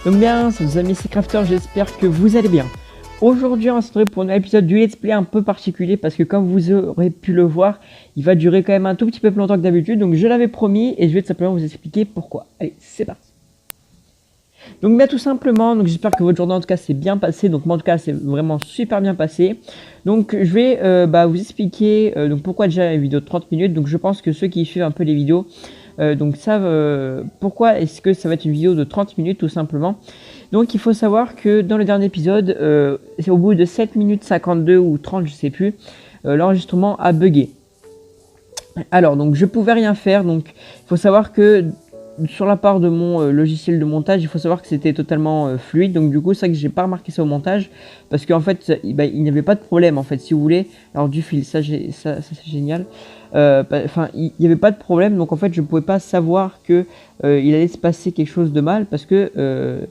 Donc bien, c'est vos amis Crafter, j'espère que vous allez bien. Aujourd'hui, on va se retrouver pour un épisode du let's play un peu particulier parce que comme vous aurez pu le voir, il va durer quand même un tout petit peu plus longtemps que d'habitude. Donc je l'avais promis et je vais tout simplement vous expliquer pourquoi. Allez, c'est parti. Donc bien tout simplement, donc j'espère que votre journée en tout cas s'est bien passé. Donc moi en tout cas c'est vraiment super bien passé. Donc je vais vous expliquer donc pourquoi déjà une vidéo de 30 minutes. Donc je pense que ceux qui suivent un peu les vidéos donc savent pourquoi est-ce que ça va être une vidéo de 30 minutes tout simplement. Donc il faut savoir que dans le dernier épisode, c'est au bout de 7 minutes 52 ou 30 je sais plus, l'enregistrement a bugué. Alors donc je pouvais rien faire, donc il faut savoir que sur la part de mon logiciel de montage, il faut savoir que c'était totalement fluide, donc du coup c'est vrai que j'ai pas remarqué ça au montage, parce qu'en fait il n'y avait pas de problème en fait, si vous voulez. Alors du fil, ça c'est génial. Enfin il n'y avait pas de problème, donc en fait je pouvais pas savoir que il allait se passer quelque chose de mal, parce que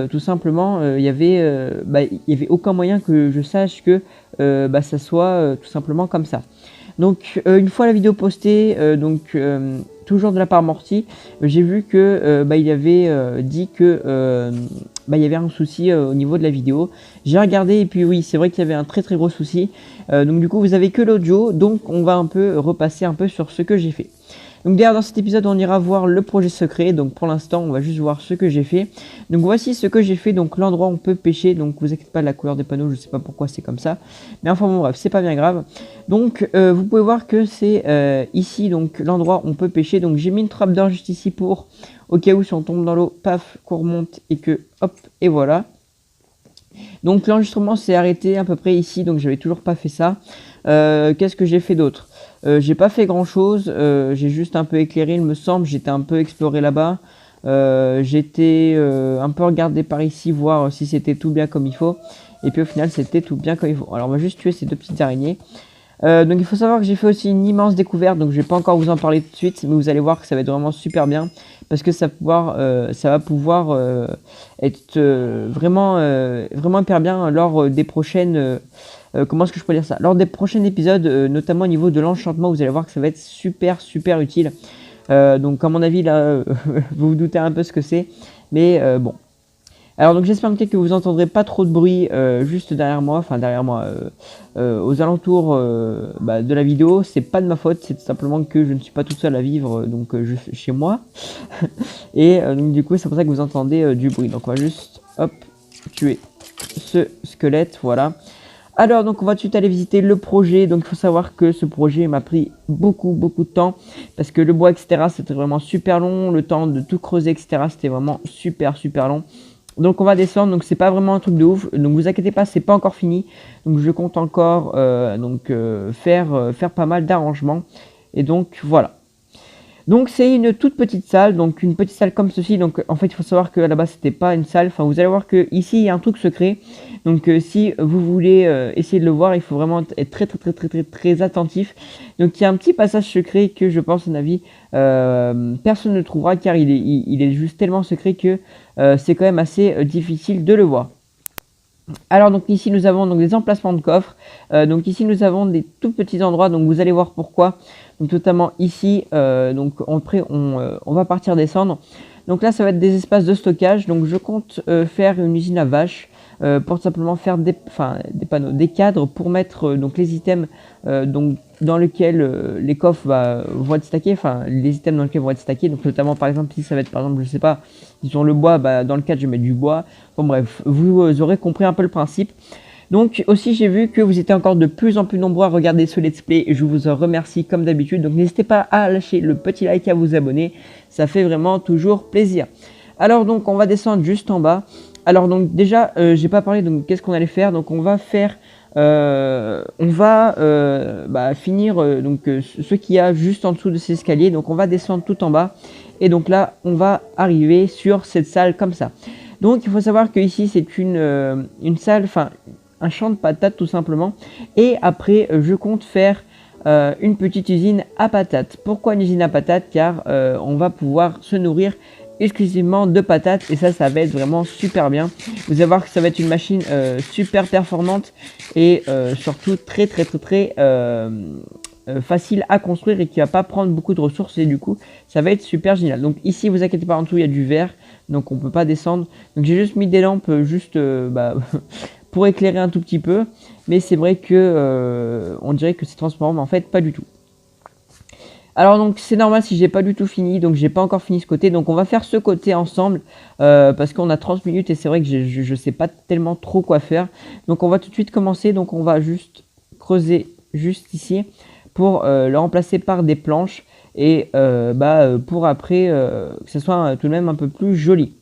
tout simplement il y avait aucun moyen que je sache que ça soit tout simplement comme ça. Donc une fois la vidéo postée, toujours de la part Morty, j'ai vu que il avait dit que il y avait un souci au niveau de la vidéo. J'ai regardé et puis oui, c'est vrai qu'il y avait un très gros souci. Donc du coup vous avez que l'audio, donc on va un peu repasser un peu sur ce que j'ai fait. Donc d'ailleurs dans cet épisode on ira voir le projet secret, donc pour l'instant on va juste voir ce que j'ai fait. Donc voici ce que j'ai fait, donc l'endroit où on peut pêcher, donc vous inquiétez pas de la couleur des panneaux, je sais pas pourquoi c'est comme ça. Mais enfin bon bref, c'est pas bien grave. Donc vous pouvez voir que c'est ici donc l'endroit où on peut pêcher, donc j'ai mis une trappe d'or juste ici pour, au cas où si on tombe dans l'eau, paf, qu'on remonte et que hop, et voilà. Donc l'enregistrement s'est arrêté à peu près ici, donc j'avais toujours pas fait ça. Qu'est-ce que j'ai fait d'autre? J'ai pas fait grand chose, j'ai juste un peu éclairé il me semble, j'étais un peu exploré là-bas. J'étais un peu regardé par ici, voir si c'était tout bien comme il faut. Et puis au final c'était tout bien comme il faut. Alors on va juste tuer ces deux petites araignées. Donc il faut savoir que j'ai fait aussi une immense découverte, donc je vais pas encore vous en parler tout de suite, mais vous allez voir que ça va être vraiment super bien, parce que ça va pouvoir être vraiment hyper bien lors des prochaines comment est-ce que je peux dire ça, lors des prochains épisodes, notamment au niveau de l'enchantement. Vous allez voir que ça va être super utile. Donc à mon avis là vous vous doutez un peu ce que c'est, mais bon. Alors donc j'espère que vous entendrez pas trop de bruit juste derrière moi, aux alentours de la vidéo. C'est pas de ma faute, c'est tout simplement que je ne suis pas tout seul à vivre chez moi. Et donc du coup c'est pour ça que vous entendez du bruit. Donc on va juste hop tuer ce squelette, voilà. Alors donc on va tout de suite aller visiter le projet. Donc il faut savoir que ce projet m'a pris beaucoup de temps, parce que le bois etc c'était vraiment super long, le temps de tout creuser etc c'était vraiment super long. Donc on va descendre, donc c'est pas vraiment un truc de ouf, donc vous inquiétez pas, c'est pas encore fini. Donc je compte encore faire pas mal d'arrangements. Et donc voilà. Donc c'est une toute petite salle, donc une petite salle comme ceci. Donc en fait il faut savoir que là-bas c'était pas une salle, enfin vous allez voir que ici il y a un truc secret. Donc si vous voulez essayer de le voir, il faut vraiment être très attentif. Donc il y a un petit passage secret que je pense à mon avis personne ne trouvera, car il est juste tellement secret que c'est quand même assez difficile de le voir. Alors donc ici nous avons donc des emplacements de coffres, donc ici nous avons des tout petits endroits, donc vous allez voir pourquoi. Donc notamment ici, on va partir descendre. Donc là ça va être des espaces de stockage, donc je compte faire une usine à vaches pour simplement faire des panneaux, des cadres pour mettre donc les items dans lesquels les coffres vont être stackés, les items dans lesquels vont être stackés. Donc notamment par exemple ici ça va être par exemple, je sais pas, ils ont le bois, dans le cadre je vais mettre du bois. Bon bref, vous aurez compris un peu le principe. Donc aussi j'ai vu que vous étiez encore de plus en plus nombreux à regarder ce let's play, et je vous en remercie comme d'habitude. Donc n'hésitez pas à lâcher le petit like, à vous abonner, ça fait vraiment toujours plaisir. Alors donc on va descendre juste en bas. Alors donc déjà j'ai pas parlé, donc qu'est-ce qu'on allait faire. Donc on va faire finir ce qu'il y a juste en dessous de ces escaliers. Donc on va descendre tout en bas, et donc là on va arriver sur cette salle comme ça. Donc il faut savoir que ici c'est une salle, un champ de patates tout simplement. Et après je compte faire une petite usine à patates. Pourquoi une usine à patates? Car on va pouvoir se nourrir exclusivement de patates, et ça va être vraiment super bien. Vous allez voir que ça va être une machine super performante, et surtout très facile à construire et qui va pas prendre beaucoup de ressources, et du coup ça va être super génial. Donc ici, vous inquiétez pas, en dessous il y a du verre, donc on peut pas descendre. Donc j'ai juste mis des lampes juste pour éclairer un tout petit peu, mais c'est vrai que on dirait que c'est transparent, mais en fait pas du tout. Alors donc c'est normal si j'ai pas du tout fini, donc j'ai pas encore fini ce côté, donc on va faire ce côté ensemble parce qu'on a 30 minutes et c'est vrai que je sais pas tellement trop quoi faire. Donc on va tout de suite commencer, donc on va juste creuser juste ici pour le remplacer par des planches et pour après que ce soit tout de même un peu plus joli.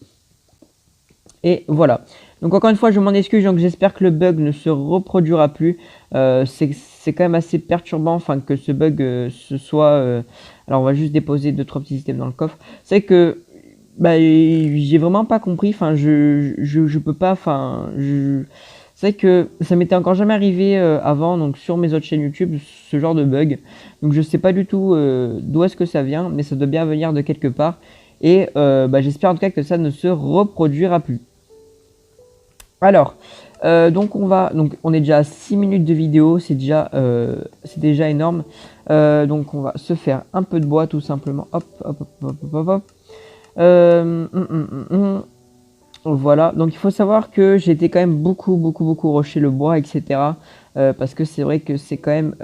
Et voilà. Donc encore une fois, je m'en excuse, donc j'espère que le bug ne se reproduira plus. C'est quand même assez perturbant, enfin que ce bug ce soit. Alors on va juste déposer 2-3 petits items dans le coffre. C'est que j'ai vraiment pas compris. Enfin, je peux pas. Enfin, c'est que ça m'était encore jamais arrivé avant, donc sur mes autres chaînes YouTube, ce genre de bug. Donc je sais pas du tout d'où est-ce que ça vient, mais ça doit bien venir de quelque part. Et j'espère en tout cas que ça ne se reproduira plus. Alors, donc on est déjà à 6 minutes de vidéo, c'est déjà énorme. Donc on va se faire un peu de bois tout simplement. Hop, hop, hop, hop, hop, hop. Voilà, donc il faut savoir que j'ai été quand même beaucoup rusher le bois, etc. Parce que c'est vrai que c'est quand même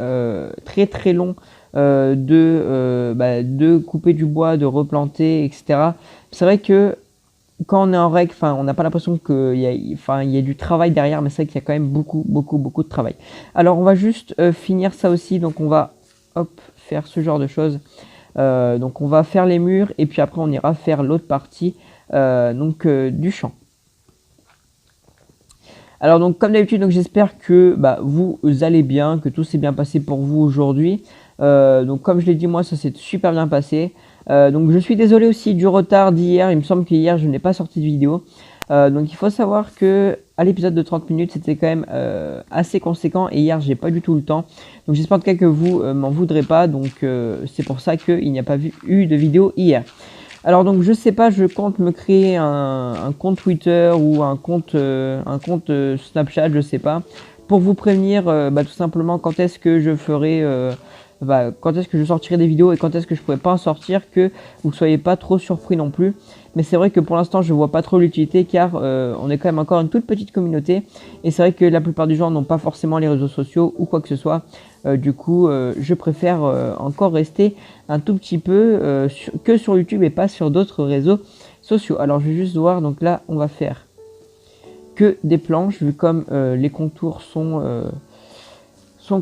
très très long de couper du bois, de replanter, etc. C'est vrai que quand on est en règle, enfin, on n'a pas l'impression qu'il y a du travail derrière, mais c'est vrai qu'il y a quand même beaucoup de travail. Alors, on va juste finir ça aussi, donc on va, hop, faire ce genre de choses. Donc, on va faire les murs, et puis après, on ira faire l'autre partie, du champ. Alors, donc, comme d'habitude, donc j'espère que vous allez bien, que tout s'est bien passé pour vous aujourd'hui. Donc, comme je l'ai dit, moi, ça s'est super bien passé. Donc je suis désolé aussi du retard d'hier, il me semble qu'hier je n'ai pas sorti de vidéo. Donc il faut savoir que à l'épisode de 30 minutes c'était quand même assez conséquent et hier j'ai pas du tout le temps. Donc j'espère en tout cas que vous m'en voudrez pas, donc c'est pour ça qu'il n'y a pas eu de vidéo hier. Alors donc je sais pas, je compte me créer un compte Twitter ou un compte Snapchat, je sais pas, pour vous prévenir tout simplement quand est-ce que je ferai quand est-ce que je sortirai des vidéos et quand est-ce que je pourrais pas en sortir, que vous ne soyez pas trop surpris non plus. Mais c'est vrai que pour l'instant je vois pas trop l'utilité car on est quand même encore une toute petite communauté et c'est vrai que la plupart des gens n'ont pas forcément les réseaux sociaux ou quoi que ce soit. Du coup je préfère encore rester un tout petit peu que sur YouTube et pas sur d'autres réseaux sociaux. Alors je vais juste voir, donc là on va faire que des planches vu comme les contours sont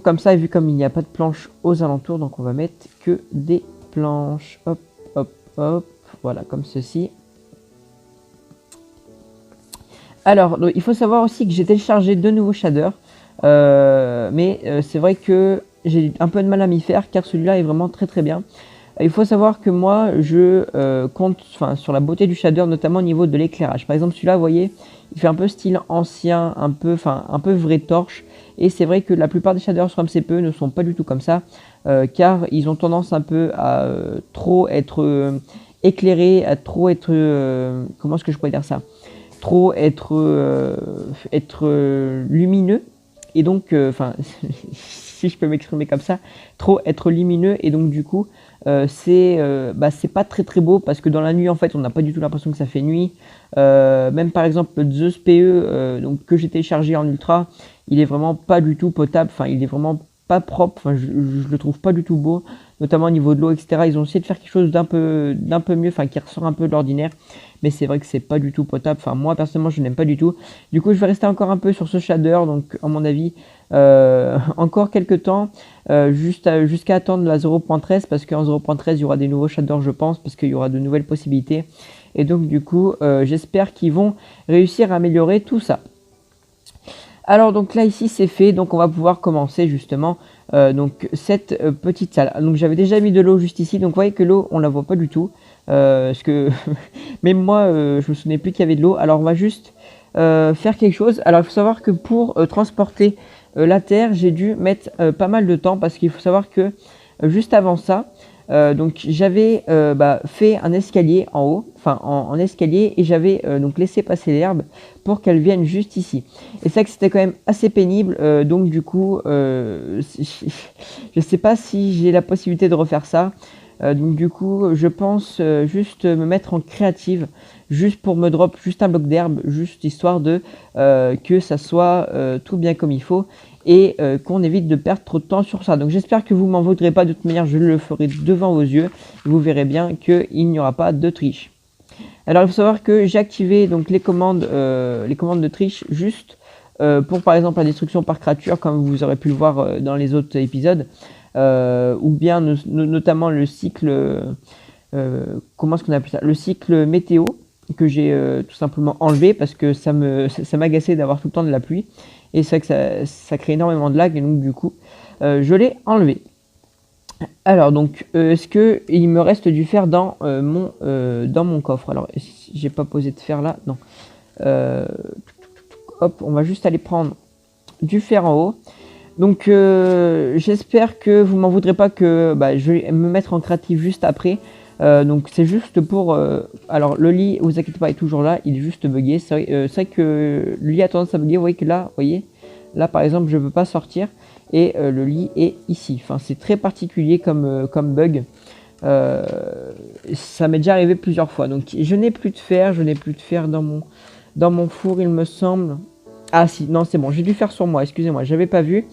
comme ça et vu comme il n'y a pas de planches aux alentours, donc on va mettre que des planches. Hop, hop, hop, voilà, comme ceci. Alors, donc, il faut savoir aussi que j'ai téléchargé de nouveaux shaders, mais c'est vrai que j'ai un peu de mal à m'y faire car celui-là est vraiment très bien. Il faut savoir que moi je compte sur la beauté du shader, notamment au niveau de l'éclairage. Par exemple celui-là, vous voyez, il fait un peu style ancien, un peu vraie torche. Et c'est vrai que la plupart des shaders sur MCPE ne sont pas du tout comme ça, car ils ont tendance un peu à trop être éclairés, à trop être comment est-ce que je pourrais dire ça, trop être lumineux. Et donc si je peux m'exprimer comme ça, trop être lumineux et donc du coup c'est pas très beau parce que dans la nuit en fait on n'a pas du tout l'impression que ça fait nuit. Même par exemple le Zeus PE donc que j'ai téléchargé en ultra, il est vraiment pas du tout potable, enfin il est vraiment pas propre, enfin je le trouve pas du tout beau, notamment au niveau de l'eau, etc. Ils ont essayé de faire quelque chose d'un peu mieux, enfin qui ressort un peu de l'ordinaire, mais c'est vrai que c'est pas du tout potable, enfin moi personnellement je n'aime pas du tout. Du coup je vais rester encore un peu sur ce shader, donc à mon avis encore quelques temps, jusqu'à attendre la 0.13, parce qu'en 0.13 il y aura des nouveaux shaders je pense, parce qu'il y aura de nouvelles possibilités, et donc du coup j'espère qu'ils vont réussir à améliorer tout ça. Alors donc là ici c'est fait, donc on va pouvoir commencer justement donc cette petite salle. Donc j'avais déjà mis de l'eau juste ici, donc vous voyez que l'eau on la voit pas du tout, parce que même moi je me souvenais plus qu'il y avait de l'eau. Alors on va juste faire quelque chose. Alors il faut savoir que pour transporter la terre j'ai dû mettre pas mal de temps, parce qu'il faut savoir que juste avant ça Donc j'avais fait un escalier en haut, enfin en escalier, et j'avais donc laissé passer l'herbe pour qu'elle vienne juste ici. Et c'est vrai que c'était quand même assez pénible, donc du coup je sais pas si j'ai la possibilité de refaire ça. Donc du coup je pense juste me mettre en créative, juste pour me drop juste un bloc d'herbe, juste histoire de que ça soit tout bien comme il faut, et qu'on évite de perdre trop de temps sur ça. Donc j'espère que vous m'en voudrez pas, de toute manière je le ferai devant vos yeux, et vous verrez bien qu'il n'y aura pas de triche. Alors il faut savoir que j'ai activé donc les commandes de triche juste pour par exemple la destruction par créature, comme vous aurez pu le voir dans les autres épisodes, ou bien notamment le cycle, comment est-ce qu'on appelle ça, le cycle météo, que j'ai tout simplement enlevé parce que ça m'agaçait d'avoir tout le temps de la pluie, et c'est vrai que ça crée énormément de lag, et donc du coup je l'ai enlevé. Alors donc est-ce que il me reste du fer dans mon coffre? Alors j'ai pas posé de fer là, non. Hop, on va juste aller prendre du fer en haut. Donc j'espère que vous m'en voudrez pas, que je vais me mettre en créatif juste après. Donc c'est juste pour alors le lit, vous inquiétez pas, est toujours là, il est juste bugué. C'est vrai que le lit a tendance à bugger. Vous voyez que là, là par exemple je peux pas sortir, et le lit est ici. Enfin c'est très particulier comme bug. Ça m'est déjà arrivé plusieurs fois. Donc je n'ai plus de fer, dans mon four, il me semble. Ah si, non c'est bon, j'ai dû faire sur moi, excusez-moi, j'avais pas vu.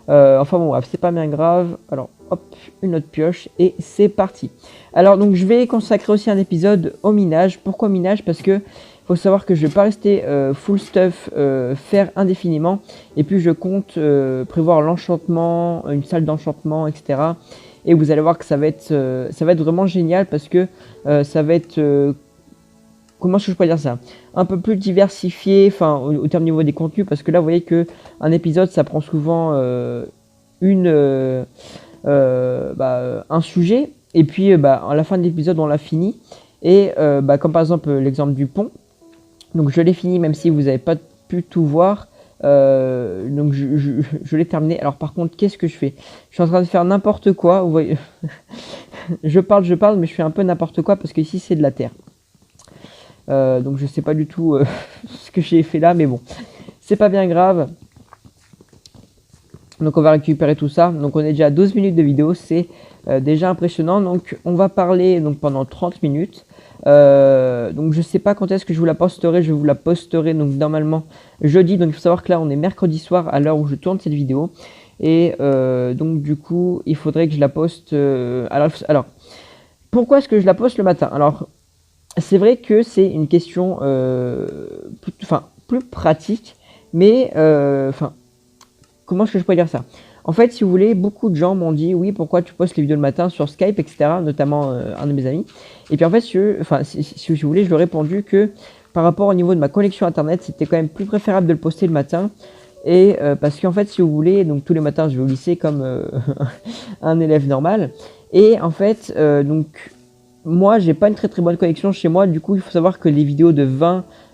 Enfin bon, c'est pas bien grave. Alors hop, une autre pioche, et c'est parti. Alors donc je vais consacrer aussi un épisode au minage. Pourquoi minage? Parce que faut savoir que je vais pas rester full stuff faire indéfiniment, et puis je compte prévoir l'enchantement, une salle d'enchantement, etc. Et vous allez voir que ça va être vraiment génial, parce que ça va être comment est-ce que je peux dire ça, un peu plus diversifié, enfin au terme niveau des contenus, parce que là vous voyez que un épisode ça prend souvent un sujet, et puis à la fin de l'épisode on l'a fini, et comme par exemple l'exemple du pont, donc je l'ai fini même si vous n'avez pas pu tout voir. Donc je l'ai terminé. Alors par contre, qu'est-ce que je fais? Je suis en train de faire n'importe quoi, vous voyez. je parle, mais je fais un peu n'importe quoi, parce que ici c'est de la terre. Donc je sais pas du tout ce que j'ai fait là, mais bon, c'est pas bien grave. Donc on va récupérer tout ça. Donc on est déjà à 12 minutes de vidéo, c'est déjà impressionnant. Donc on va parler donc pendant 30 minutes. Donc je sais pas quand est-ce que je vous la posterai. Je vous la posterai donc normalement jeudi. Donc il faut savoir que là on est mercredi soir à l'heure où je tourne cette vidéo. Et donc du coup il faudrait que je la poste. Alors pourquoi est-ce que je la poste le matin? Alors c'est vrai que c'est une question plus pratique, mais comment est-ce que je pourrais dire ça? En fait, si vous voulez, beaucoup de gens m'ont dit oui, pourquoi tu postes les vidéos le matin sur Skype, etc. Notamment un de mes amis. Et puis en fait, si vous voulez, je lui ai répondu que par rapport au niveau de ma connexion internet, c'était quand même plus préférable de le poster le matin. Et parce qu'en fait, si vous voulez, donc tous les matins, je vais au lycée comme un élève normal. Et en fait, donc moi, j'ai pas une très bonne connexion chez moi. Du coup, il faut savoir que les vidéos de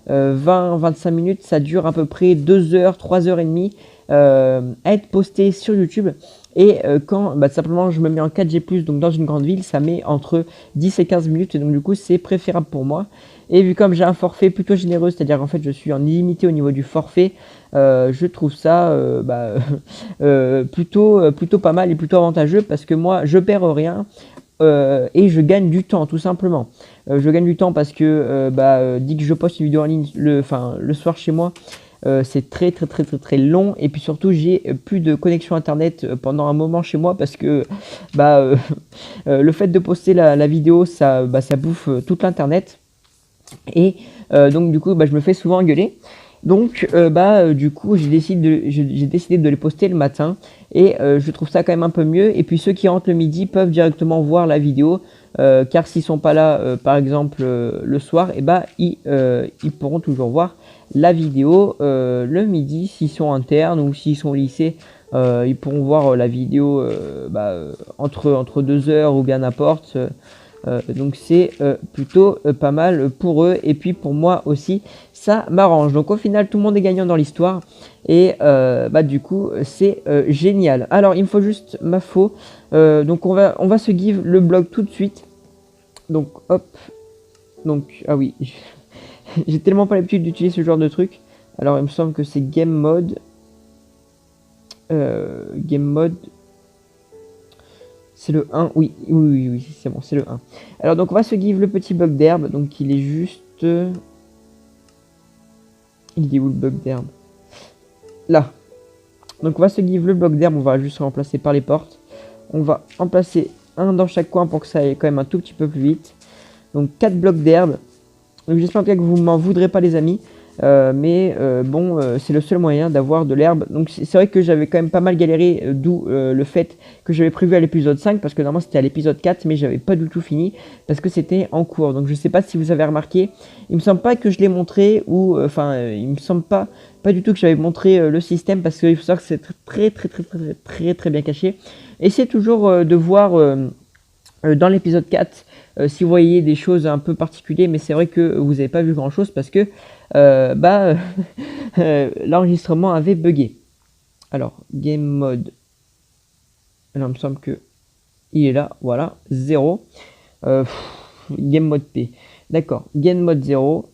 20-25 minutes, ça dure à peu près 2 heures, 3 heures et demie à être postées sur YouTube. Et quand simplement je me mets en 4G+, donc dans une grande ville, ça met entre 10 et 15 minutes. Et donc du coup, c'est préférable pour moi. Et vu comme j'ai un forfait plutôt généreux, c'est-à-dire en fait je suis en illimité au niveau du forfait, je trouve ça plutôt pas mal et plutôt avantageux, parce que moi je perds rien. Et je gagne du temps, tout simplement. Je gagne du temps parce que dès que je poste une vidéo en ligne le soir chez moi, c'est très long, et puis surtout j'ai plus de connexion internet pendant un moment chez moi, parce que le fait de poster la vidéo, ça bouffe toute l'internet, et donc du coup je me fais souvent engueuler. Donc du coup j'ai décidé de les poster le matin, et je trouve ça quand même un peu mieux. Et puis ceux qui rentrent le midi peuvent directement voir la vidéo, car s'ils sont pas là par exemple le soir, et ils pourront toujours voir la vidéo le midi, s'ils sont internes ou s'ils sont au lycée. Ils pourront voir la vidéo entre 2 heures ou bien n'importe. Donc c'est plutôt pas mal pour eux et puis pour moi aussi ça m'arrange. Donc au final tout le monde est gagnant dans l'histoire et bah du coup c'est génial. Alors il me faut juste ma faux. Donc on va se give le blog tout de suite. Donc hop. Donc ah oui, j'ai tellement pas l'habitude d'utiliser ce genre de truc. Alors il me semble que c'est game mode. Game mode. C'est le 1, oui, c'est bon, c'est le 1. Alors donc on va se give le petit bug d'herbe, donc il est juste... Il est où le bug d'herbe? Là. Donc on va se give le bloc d'herbe, on va juste remplacer par les portes. On va en placer un dans chaque coin pour que ça aille quand même un tout petit peu plus vite. Donc 4 blocs d'herbe. Donc j'espère que vous m'en voudrez pas les amis. Bon, c'est le seul moyen d'avoir de l'herbe. Donc c'est vrai que j'avais quand même pas mal galéré, d'où le fait que j'avais prévu à l'épisode 5, parce que normalement c'était à l'épisode 4, mais j'avais pas du tout fini, parce que c'était en cours. Donc je sais pas si vous avez remarqué, il me semble pas que je l'ai montré, ou il me semble pas du tout que j'avais montré le système, parce qu'il faut savoir que c'est très bien caché. Essayez toujours de voir dans l'épisode 4 si vous voyez des choses un peu particulières, mais c'est vrai que vous n'avez pas vu grand chose parce que l'enregistrement avait bugué. Alors, game mode. Alors, il me semble que il est là, voilà, 0. Game mode P. D'accord, game mode 0.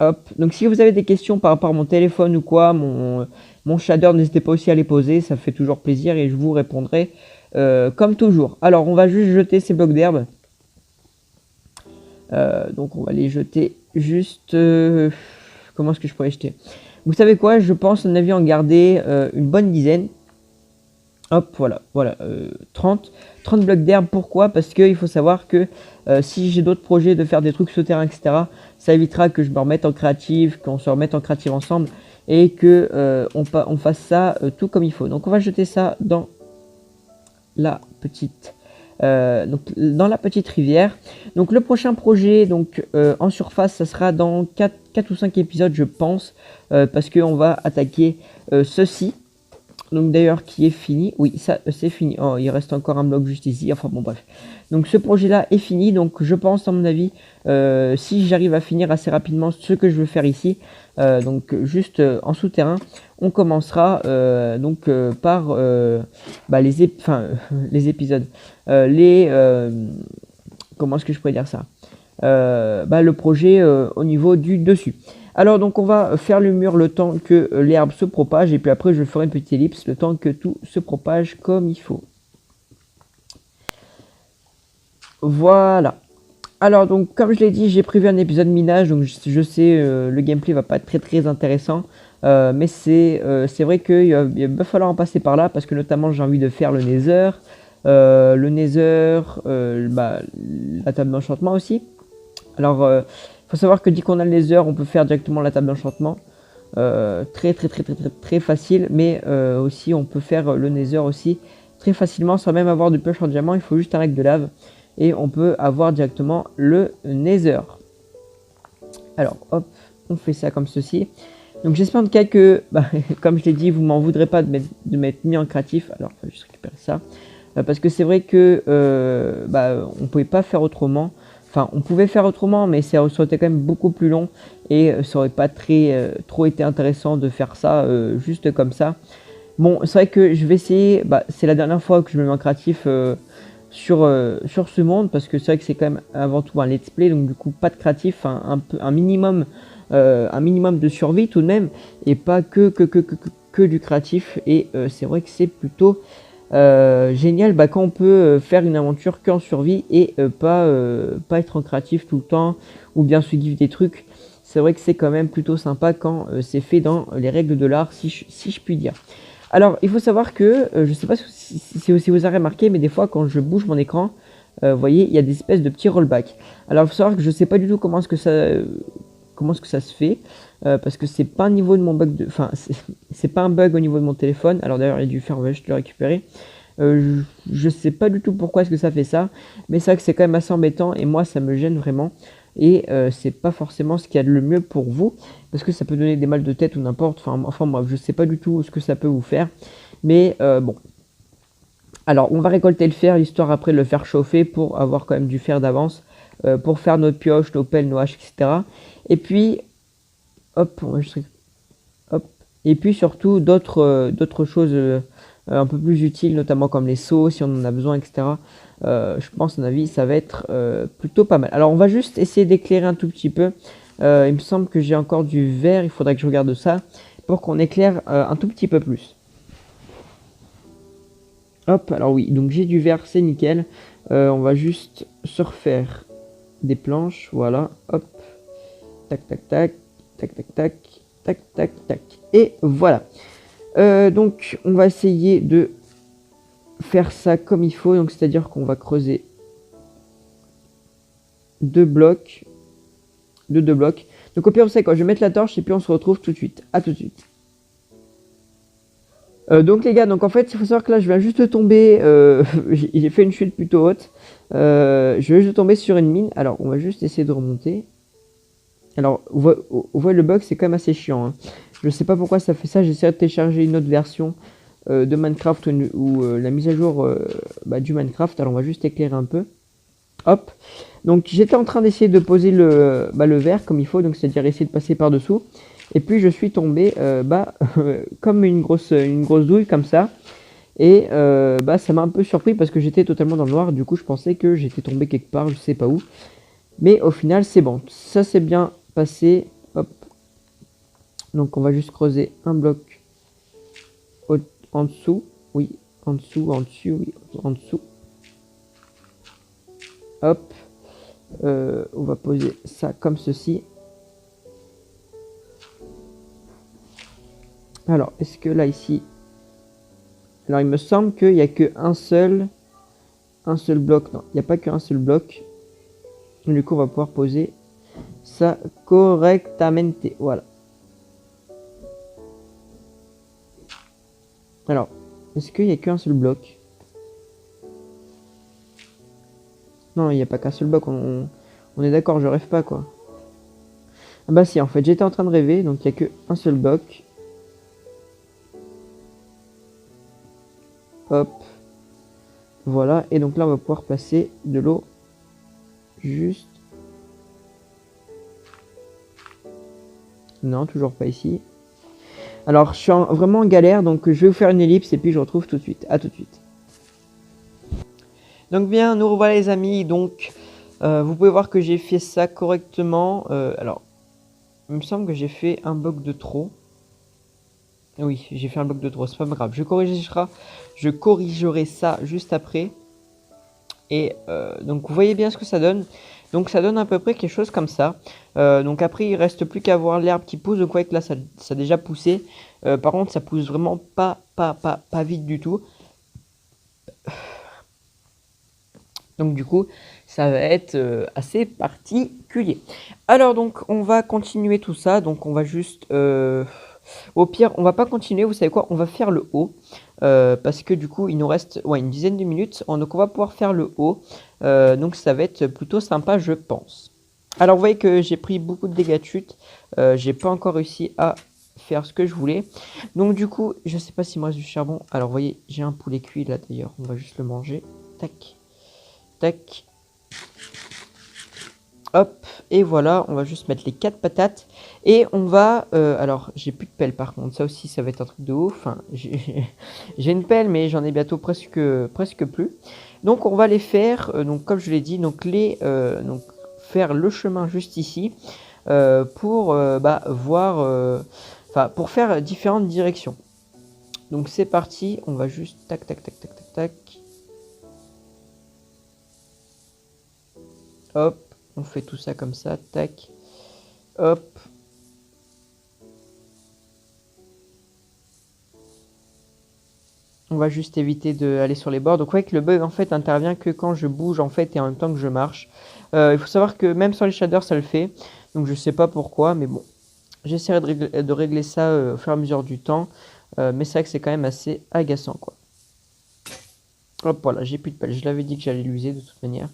Hop, donc si vous avez des questions par rapport à mon téléphone ou quoi, mon shader, n'hésitez pas aussi à les poser, ça fait toujours plaisir et je vous répondrai comme toujours. Alors, on va juste jeter ces blocs d'herbe. Donc, on va les jeter juste... comment est-ce que je pourrais jeter? Vous savez quoi? Je pense, à mon avis, en garder une bonne dizaine. Hop, voilà, 30 blocs d'herbe. Pourquoi? Parce qu'il faut savoir que si j'ai d'autres projets de faire des trucs souterrains, etc., ça évitera que je me remette en créative, qu'on se remette en créative ensemble et que on fasse ça tout comme il faut. Donc on va jeter ça dans la petite dans la petite rivière. Donc le prochain projet donc en surface, ça sera dans 4 ou 5 épisodes je pense, parce qu'on va attaquer ceci. Donc d'ailleurs qui est fini, oui ça c'est fini, oh, il reste encore un bloc juste ici, enfin bon bref. Donc ce projet là est fini, donc je pense à mon avis, si j'arrive à finir assez rapidement ce que je veux faire ici, donc juste en souterrain, on commencera par les épisodes, comment est-ce que je pourrais dire ça, le projet au niveau du dessus. Alors donc on va faire le mur le temps que l'herbe se propage et puis après je ferai une petite ellipse le temps que tout se propage comme il faut. Voilà. Alors donc comme je l'ai dit, j'ai prévu un épisode minage, donc je sais le gameplay va pas être très intéressant, mais c'est vrai qu'il va falloir en passer par là parce que notamment j'ai envie de faire le nether, la table d'enchantement aussi. Alors faut savoir que dès qu'on a le nether, on peut faire directement la table d'enchantement. Très facile, mais aussi on peut faire le nether aussi très facilement sans même avoir de pioche en diamant. Il faut juste un lac de lave et on peut avoir directement le nether. Alors hop, on fait ça comme ceci. Donc j'espère en tout cas que, comme je l'ai dit, vous m'en voudrez pas de m'être mis en créatif. Alors on va juste récupérer ça, parce que c'est vrai que on pouvait pas faire autrement. Enfin, on pouvait faire autrement, mais ça aurait été quand même beaucoup plus long et ça aurait pas trop été intéressant de faire ça juste comme ça. Bon, c'est vrai que je vais essayer, c'est la dernière fois que je me mets en créatif sur ce monde, parce que c'est vrai que c'est quand même avant tout un let's play, donc du coup pas de créatif, un minimum de survie tout de même, et pas que du créatif, et c'est vrai que c'est plutôt... génial quand on peut faire une aventure qu'en survie et pas être en créatif tout le temps ou bien se give des trucs. C'est vrai que c'est quand même plutôt sympa quand c'est fait dans les règles de l'art, si je puis dire. Alors il faut savoir que je sais pas si vous avez remarqué, mais des fois quand je bouge mon écran, vous voyez, il y a des espèces de petits rollbacks. Alors il faut savoir que je sais pas du tout comment est-ce que ça se fait, parce que c'est pas un niveau de mon bug de... Enfin, c'est pas un bug au niveau de mon téléphone. Alors d'ailleurs, il a dû faire, ouais, je le récupérer. Je sais pas du tout pourquoi est-ce que ça fait ça, mais c'est vrai que c'est quand même assez embêtant et moi ça me gêne vraiment. Et c'est pas forcément ce qu'il y a de le mieux pour vous, parce que ça peut donner des mal de tête ou n'importe. Enfin bref, je sais pas du tout ce que ça peut vous faire, mais bon. Alors, on va récolter le fer, histoire après de le faire chauffer pour avoir quand même du fer d'avance, pour faire notre pioche, nos pelles, nos haches, etc. Et puis, hop, on va juste... hop. Et puis surtout d'autres choses un peu plus utiles, notamment comme les seaux, si on en a besoin, etc. Je pense, à mon avis, ça va être plutôt pas mal. Alors, on va juste essayer d'éclairer un tout petit peu. Il me semble que j'ai encore du verre, il faudrait que je regarde ça, pour qu'on éclaire un tout petit peu plus. Hop, alors oui, donc j'ai du verre, c'est nickel. On va juste se refaire des planches, voilà, hop, tac, tac, tac, tac, tac, tac, tac, tac, tac, et voilà. Donc, on va essayer de faire ça comme il faut, donc c'est-à-dire qu'on va creuser deux blocs, deux blocs. Donc au pire, vous savez quoi, je vais mettre la torche et puis on se retrouve tout de suite. À tout de suite. Donc les gars, donc en fait, il faut savoir que là, je viens juste de tomber, j'ai fait une chute plutôt haute. Je viens juste de tomber sur une mine. Alors, on va juste essayer de remonter. Alors, vous voyez le bug, c'est quand même assez chiant. Hein. Je sais pas pourquoi ça fait ça. J'essaie de télécharger une autre version de Minecraft ou la mise à jour du Minecraft. Alors, on va juste éclairer un peu. Hop. Donc, j'étais en train d'essayer de poser le verre comme il faut. Donc, c'est-à-dire essayer de passer par-dessous. Et puis, je suis tombé comme une grosse douille comme ça. Et ça m'a un peu surpris parce que j'étais totalement dans le noir. Du coup, je pensais que j'étais tombé quelque part, je sais pas où. Mais au final, c'est bon. Ça, c'est bien passé. Hop. Donc, on va juste creuser un bloc en dessous. Oui, en dessous, oui, en dessous. Hop. On va poser ça comme ceci. Alors, est-ce que là, ici... Alors, il me semble qu'il n'y a qu'un seul bloc. Non, il n'y a pas qu'un seul bloc. Du coup, on va pouvoir poser ça correctamente. Voilà. Alors, est-ce qu'il n'y a qu'un seul bloc? Non, il n'y a pas qu'un seul bloc. On est d'accord, je rêve pas, quoi. Ah bah si, en fait, j'étais en train de rêver. Donc, il n'y a qu'un seul bloc. Hop. Voilà. Et donc là, on va pouvoir placer de l'eau juste... Non, toujours pas ici. Alors, je suis vraiment en galère, donc je vais vous faire une ellipse et puis je retrouve tout de suite. À tout de suite. Donc bien, nous revoilà les amis. Donc, vous pouvez voir que j'ai fait ça correctement. Alors, il me semble que j'ai fait un bloc de trop. Oui, j'ai fait un bloc de trop, c'est pas grave. Je corrigerai ça juste après. Et donc, vous voyez bien ce que ça donne. Donc, ça donne à peu près quelque chose comme ça. Donc, après, il reste plus qu'à voir l'herbe qui pousse. Donc, vous voyez que là, ça a déjà poussé. Par contre, ça pousse vraiment pas vite du tout. Donc du coup, ça va être assez particulier. Alors donc, on va continuer tout ça. Donc on va juste... au pire, on va pas continuer, vous savez quoi? On va faire le haut. Parce que du coup, il nous reste une dizaine de minutes. Donc on va pouvoir faire le haut. Donc ça va être plutôt sympa, je pense. Alors vous voyez que j'ai pris beaucoup de dégâts de chute. J'ai pas encore réussi à faire ce que je voulais. Donc du coup, je sais pas s'il me reste du charbon. Alors vous voyez, j'ai un poulet cuit là d'ailleurs. On va juste le manger. Tac. Tac. Hop, et voilà, on va juste mettre les 4 patates. Et on va... alors, j'ai plus de pelle par contre, ça aussi, ça va être un truc de ouf. Enfin, j'ai une pelle, mais j'en ai bientôt presque plus. Donc, on va les faire, donc comme je l'ai dit, donc faire le chemin juste ici. Pour voir... pour faire différentes directions. Donc, c'est parti, on va juste... Tac, tac, tac, tac, tac, tac. Hop, on fait tout ça comme ça, tac. Hop. On va juste éviter d'aller sur les bords. Donc, vous voyez que le bug, en fait, intervient que quand je bouge, en fait, et en même temps que je marche. Il faut savoir que même sur les shaders, ça le fait. Donc, je sais pas pourquoi, mais bon. J'essaierai de régler ça au fur et à mesure du temps. Mais c'est vrai que c'est quand même assez agaçant, quoi. Hop, voilà, j'ai plus de pelle. Je l'avais dit que j'allais l'user de toute manière.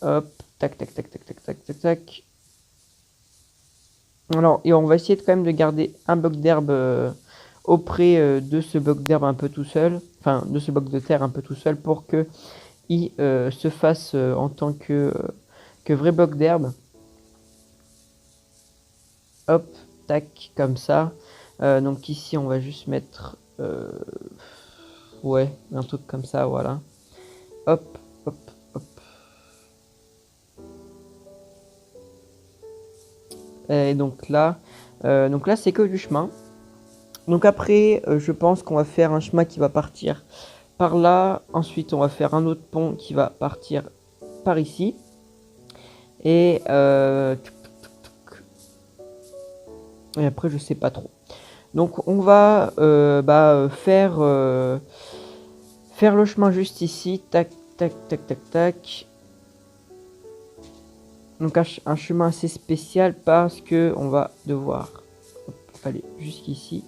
Hop, tac, tac, tac, tac, tac, tac, tac, tac. Alors, et on va essayer quand même de garder un bloc d'herbe auprès de ce bloc d'herbe un peu tout seul. enfin de ce bloc de terre un peu tout seul pour que il se fasse en tant que vrai bloc d'herbe. Hop, tac, comme ça. Donc ici on va juste mettre ouais, un truc comme ça, voilà. Hop, hop, hop. Et donc là c'est que du chemin. Donc après, je pense qu'on va faire un chemin qui va partir par là. Ensuite, on va faire un autre pont qui va partir par ici. Et après, je sais pas trop. Donc on va faire le chemin juste ici. Tac, tac, tac, tac, tac. Donc un chemin assez spécial parce que on va devoir aller jusqu'ici.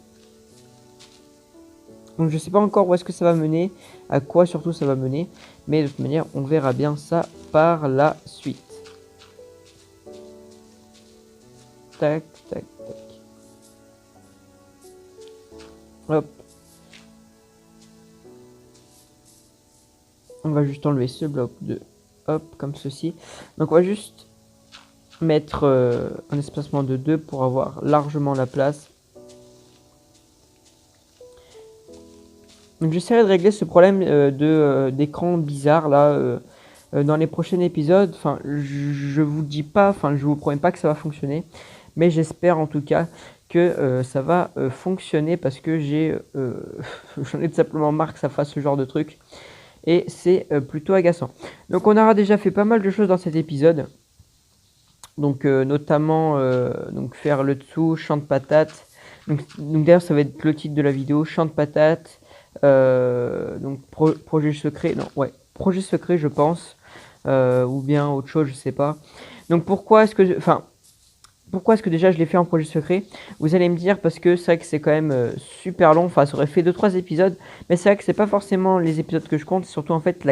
Donc je sais pas encore où est-ce que ça va mener, à quoi surtout ça va mener, mais de toute manière on verra bien ça par la suite. Tac, tac, tac. Hop. On va juste enlever ce bloc de hop, comme ceci. Donc on va juste mettre un espacement de 2 pour avoir largement la place. Donc j'essaierai de régler ce problème d'écran bizarre là dans les prochains épisodes. Enfin, je vous dis pas, enfin je vous promets pas que ça va fonctionner, mais j'espère en tout cas que ça va fonctionner parce que j'en ai tout simplement marre que ça fasse ce genre de truc et c'est plutôt agaçant. Donc on aura déjà fait pas mal de choses dans cet épisode. Donc notamment donc faire le dessous, champ de patates. Donc d'ailleurs ça va être le titre de la vidéo, champ de patates. Donc projet secret, non ouais, projet secret je pense, ou bien autre chose, je sais pas. Donc pourquoi est-ce que déjà je l'ai fait en projet secret? Vous allez me dire parce que c'est vrai que c'est quand même super long, enfin ça aurait fait 2-3 épisodes, mais c'est vrai que c'est pas forcément les épisodes que je compte, c'est surtout en fait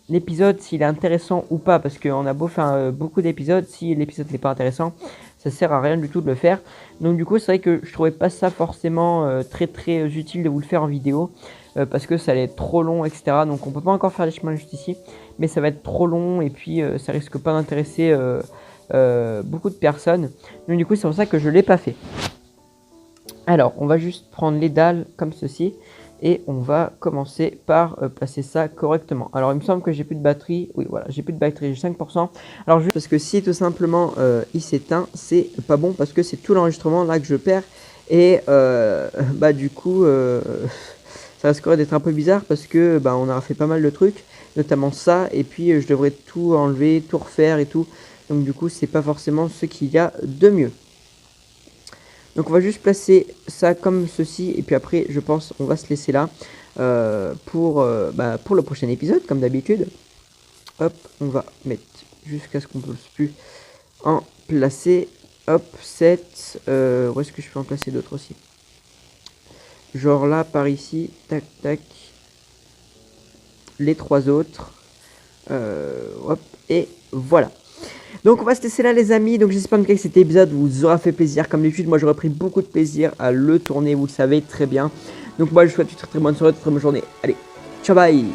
l'épisode s'il est intéressant ou pas, parce qu'on a beau faire beaucoup d'épisodes, si l'épisode n'est pas intéressant, ça sert à rien du tout de le faire. Donc du coup c'est vrai que je trouvais pas ça forcément très utile de vous le faire en vidéo, parce que ça allait être trop long, etc. Donc on peut pas encore faire les chemins juste ici, mais ça va être trop long et puis ça risque pas d'intéresser beaucoup de personnes. Donc du coup c'est pour ça que je l'ai pas fait. Alors on va juste prendre les dalles comme ceci et on va commencer par placer ça correctement. Alors il me semble que j'ai plus de batterie. Oui voilà, j'ai plus de batterie, j'ai 5%. Alors juste parce que si tout simplement il s'éteint, c'est pas bon parce que c'est tout l'enregistrement là que je perds et du coup ça risquerait d'être un peu bizarre parce que on aura fait pas mal de trucs, notamment ça, et puis je devrais tout enlever, tout refaire et tout. Donc du coup c'est pas forcément ce qu'il y a de mieux. Donc on va juste placer ça comme ceci et puis après je pense on va se laisser là pour le prochain épisode comme d'habitude. Hop, on va mettre jusqu'à ce qu'on ne puisse plus en placer. Hop, 7. Où est-ce que je peux en placer d'autres aussi? Genre là par ici, tac tac. Les 3 autres. Hop, et voilà. Donc on va se laisser là les amis, donc j'espère que cet épisode vous aura fait plaisir. Comme d'habitude moi j'aurais pris beaucoup de plaisir à le tourner, vous le savez très bien. Donc moi je vous souhaite une très bonne soirée, une très bonne journée. Allez, ciao bye.